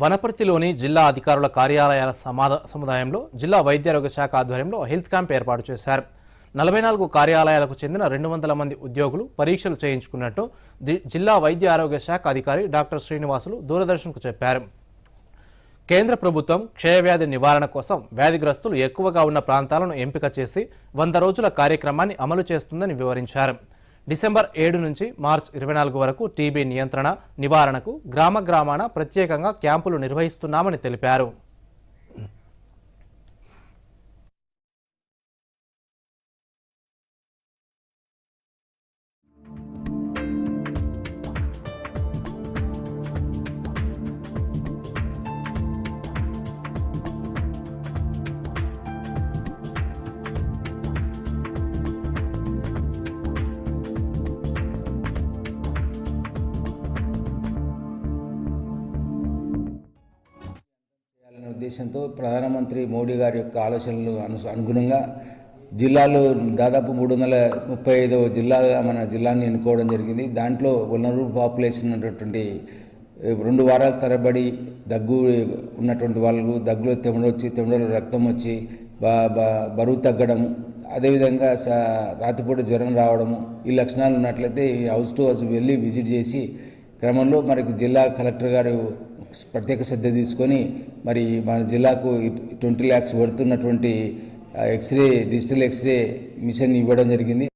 వనపర్తిలోని జిల్లా అధికారుల కార్యాలయాల సముదాయంలో జిల్లా వైద్యారోగ్య శాఖ ఆధ్వర్యంలో హెల్త్ క్యాంప్ ఏర్పాటు చేశారు. 44 కార్యాలయాలకు చెందిన 200 మంది ఉద్యోగులు పరీక్షలు చేయించుకున్నట్టు జిల్లా వైద్య ఆరోగ్య శాఖ అధికారి డాక్టర్ శ్రీనివాసులు దూరదర్శన్కు చెప్పారు. కేంద్ర ప్రభుత్వం క్షయవ్యాధి నివారణ కోసం వ్యాధిగ్రస్తులు ఎక్కువగా ఉన్న ప్రాంతాలను ఎంపిక చేసి 100 రోజుల కార్యక్రమాన్ని అమలు చేస్తుందని వివరించారు. డిసెంబర్ 7 నుంచి మార్చి 24 వరకు టీబీ నియంత్రణ నివారణకు గ్రామాన ప్రత్యేకంగా క్యాంపులు నిర్వహిస్తున్నామని తెలిపారు. ఉద్దేశంతో ప్రధానమంత్రి మోడీ గారి యొక్క ఆలోచనలు అనుగుణంగా జిల్లాలో దాదాపు 335వ జిల్లాగా మన జిల్లాని ఎన్నుకోవడం జరిగింది. దాంట్లో వల్నరబుల్ పాపులేషన్ ఉన్నటువంటి 2 వారాల తరబడి దగ్గు ఉన్నటువంటి వాళ్ళు దగ్గులో తెమిడలో రక్తం వచ్చి బరువు తగ్గడం, అదేవిధంగా రాత్రిపూట జ్వరం రావడము, ఈ లక్షణాలు ఉన్నట్లయితే హౌస్ టు హౌస్ వెళ్ళి విజిట్ చేసి క్రమంలో మనకి జిల్లా కలెక్టర్ గారు ప్రత్యేక శ్రద్ధ తీసుకొని మరి మన జిల్లాకు 20 lakhs పడుతున్నటువంటి డిజిటల్ ఎక్స్రే మిషన్ ఇవ్వడం జరిగింది.